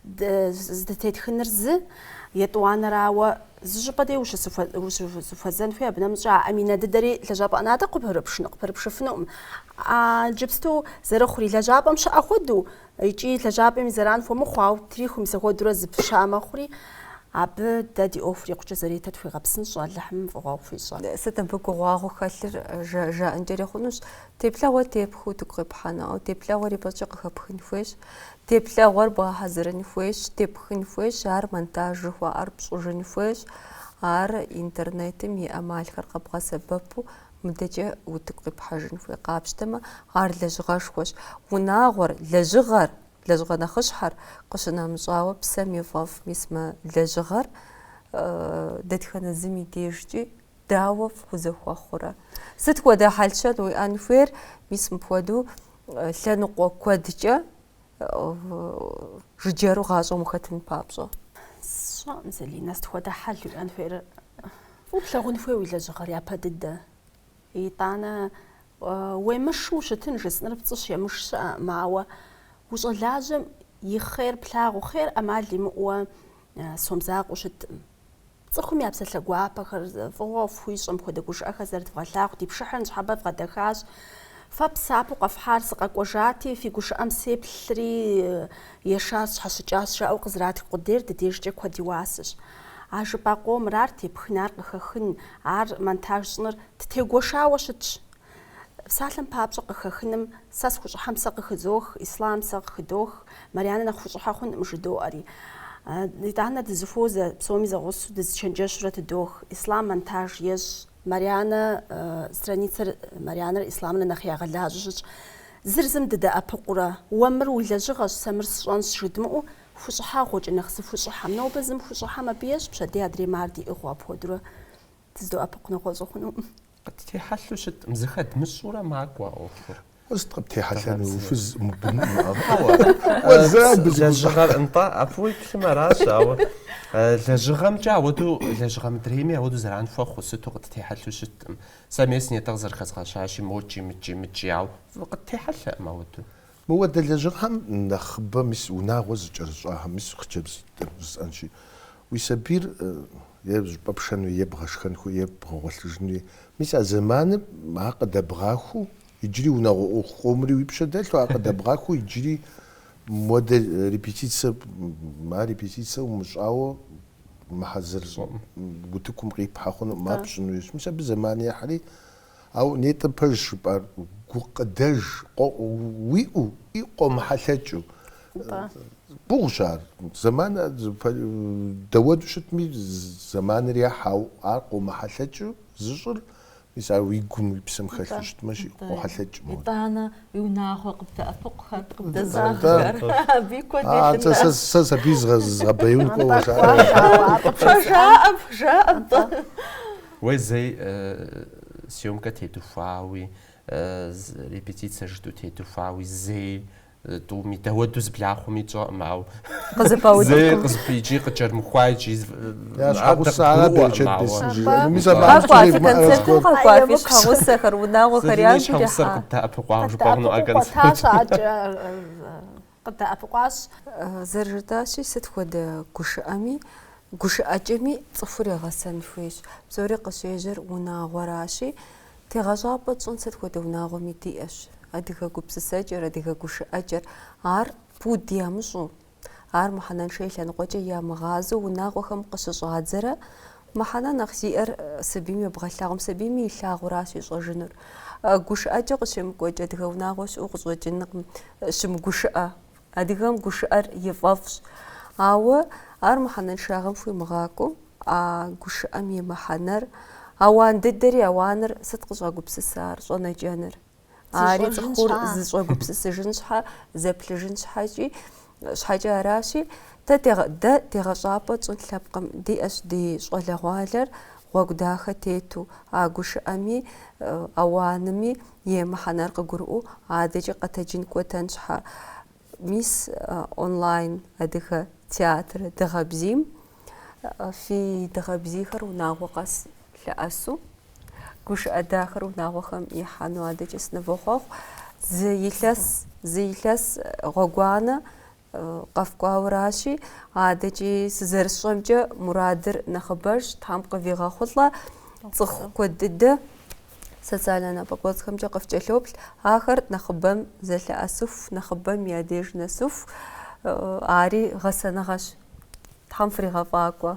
Здытетхыныр зы етӏуанэрауэ зы щӏыпӏэ де ущыфуэзэн хуей абы нэмыщӏэ Аминэ дыдэри лэжьапӏэ ӏэнатӏэ къыпэрыпшыфынукъым. Джыпсту зэрыхъури лэжьапӏэм щыӏэ хуэдэу икӏи лэжьапӏэм и зэран хуэмыхъуауэ трихум мис ахуэдурэ зыпща мэхъури абы дэ ди ӏуэхур икъукӏэ Зэретэ тхуигъэпсынщӏэ Алыхьым фӏыгъуэ хуищӏэ. Сыт абы гугъуагъуэ хэлъыр жаӏэнкӏэри хъунущ. Теплъэгъуэ тепхыу тыгу къепхьэнауэ, теплъэгъуэр и пӏэкӏэ къыхэпхын хуейщ, теплъэгъуэр бгъэхьэзырын хуейщ, тепхын хуейщ, ар монтаж жыхуаӏэр пщӏыжын хуейщ, ар интернетым и ӏэмалхэр къэбгъэсэбэпу мыдэкӏэ утыгу къипхьэжын хуей. Къапщтэмэ ар лэжьыгъэшхуэщ. Унагъуэр, лэжьыгъэр, лэжьыгъэ нэхъыщхьэр къыщынэмыщӏауэ псэм и фӏэфӏ. Мис мы лэжьыгъэр дэтхэнэ зым и дежкӏи дауэ фхузэхуэхъурэ. Сыт хуэдэ хьэлщэн уиӏэн хуейр, мис мыпхуэдэу лъэныкъуэ куэдкӏэ жыджэру гъащӏэм ухэтын папщӏэ. Сщӏэӏым Залинэ, сытхуэдэ хьэл уиӏэн хуейр Уплъэгъун хуей уи лэжьыгъэр япэ дыдэ. ИтӀанэ уемышу щытын жысӀэныр пцӀыщ емыш щыӀэ, мауэ ущӀэлажьэм и хъер плъагъу хъер Ӏэмал имыӀуэ сомзакъыу щытым. Цӏыхум я псэлъэгуапэхэр фӀыгъуэ фхуищӀэм хуэдэ гушыӀэхэр зэрыдвгъэлъагъу, ди пшыхьыр щхьэбэ вгъэдэхащ. Фэ псапэу къэфхьар сыкъэкӀуэжати, фи гушыӀэм сеплъри ешащ, щхьэщыкӀащ жаӀэу къызэрат къудейр дыдежкӀэ куэд и уасэщ. А жыпӀэ къомыр ар тепхын, ар къыхэхын, ар монтаж щӀыныр тытегуэшауэ щытщ. Псалъэм папщӀэ къыхэхыным сэ схущӀыхьэм сэ къыхыдох, Ислам сэ къыхыдох, Марьянэ нэхъ хущӀыхьэ хъункъым жыдоӀэри. ИтӀанэ дызыхуозэ, псоми зэгъусэу дызычэнджэщурэ тыдох. Ислам монтаж ещӏ, Марьянэ страницэр Марьянэр Исламнэ нэхъ ягъэлажьэ щытщ. Зыр зым дыдэӀэпыкъурэ, уэ мыр уи лэжьыгъэщ, сэ мыр сщӀэнщ жыдмыӀэу, хущӀыхьагъуэкӀэ нэхъ зыхущӀыхьэм, нобэ зым хущӀыхьэм абы ещӏ пщэдей адрей мар диӀыгъуэ апхуэдурэ дыздоӀэпыкъу нэгъуэщӀ хъуну. Къыттехьэлъу щытым, зыхэдмыщӀурэ макӀуэ ӏуэхур. Уэст къыптехьэлъэну уфыз Лэжьыгъэр НтӀэ абы плъым аращ, ауэ лэжьыгъэмкӀэ ауэдэу лэжьыгъэ мыдрейми ауэдэу зэран хуэхъу сыту къыттехьэлъу щытым. Сэ мест нетӀэ къызэрыхэзгъэщащи, моджи, ауэ къыттехьэлъэкъым ауэдэу. Мыуэдэ лэжьыгъэм нэхъыбэ мис унагъуэ зыкӀэрыщӀагъэ, мис хъыджэбз жысӀэнщи. Уи сабийр е жыпӀэпшэну, е бгъэшхэн хуей, е бгъэгъуэлъыжыну. Мис а зэманым ар къыдэбгъахыу, иджыри унагъуэ Ӏуэху къомри уи пщэ дэлъу, ар къыдэбгъахыу иджыри модэ репетицэ умыщӀауэ мыхьэзыр утыкум къипхьэ хъуну мапщӀыну ещ. Мис абы зэман ехьэри, ауэ нетӀэ пэж жыпӀэр гукъыдэж уиӀу къомыхьэлъэкӀыу. Бгъущ ар. Зэман дэуэду щытми зэманыр ехьауэ ар къомыхьэлъэкӀыу зыщӀыр, мис ар уи гум уи псэм хэлъу щытмэ къохьэлъэкӀ мод. ИтӀанэ уи унагъуэ къыбдэӀэпыкъухэр, къыбдэзахэр, абы куэд Сэ сабий згъэбеиун кӀуэуэ жаӀэм. Уэ зэи съемкэ тетухуауи, репетицэ жыгыу тетухуауи, зэи тӀуми дэуэду зыблахъуэми тщӀэкъым, ауэ зэи икӀи къыкӀэрымыхуа икӀи концертхэр, унагъуэхэр щхьэгъусэр къыдэӀэпыкъуауэ жыпӀэну къыдэӀэпыкъуащ. Зэрыжытащи, сыт хуэдэ гушыӀэкӀэми цӀыхур егъэсэн хуейщ. Псори къыщежьэр унагъуэращи, тегъэщӀапӀэ тщӀын сыт хуэдэ унагъуэми диӀэщ. Адыгэ гупсысэкӀэр, адыгэ гушыӀэкӀэр, ар пуд ямыщӀу, ар мыхьэнэншей лъэныкъуэкӀэ ямыгъазэу унагъуэхэм къыщыщӀадзэрэ, мыхьэнэ нэхъ зиӀэр сабийм ебгъэлъагъум, сабийми илъагъуращ ищӀэжыныр. ГушыӀэкӀэ къыщемыкӀуэкӀ адыгэ унагъуэ щыӀэу къыщӀэкӀынкъым, щымыгушыӀэ. Адыгэм гушыӀэр и фӀэфӀщ. Ауэ ар мыхьэнэншагъэм хуимыгъакӀуэу, а гушыӀэм и мыхьэнэр, ауан дыдэри ауаныр сыт къыщӀэгупсысар, щӀэнэкӀэныр. Ари цӀыхур зыщӀэгупсысыжын щхьэ, зэплъыжын щхьэкӀэ аращи, дэ тегъэщӀапӀэ тщӀын лъэпкъым, диӀэщ ди щӀалэгъуалэр гъуэгу дахэ тету, а гушыӀэми, ауанми и мыхьэнэр къыгурыӀуэу, адэкӀи къэтэджын кӀуэтэн щхьэ. Мис онлайн адыгэ театр дыгъэбзийм фи дыгъэбзийхэр унагъуэ къэс лъэӀэсу, гушыӀэ дахэр унагъуэхэм ихьэну адэкӀэ сынывохъуэхъу. Зы илъэс гъуэгуанэ къэфкӀуауращи, адэкӀи сызэрысщӀэмкӀэ мурадыр нэхъыбэжщ, Тхьэм къывигъэхъулӀэ, цӀыху куэд дыдэ социальнэ напӏэкӏуэцӏхэмкӏэ къыфкӏэлъоплъ, ахэр нэхъыбэм зэлъэӏэсыху, нэхъыбэм я деж нэсыху, ари гъэсэныгъэщ. Тхьэм фригъэфӏакӏуэ.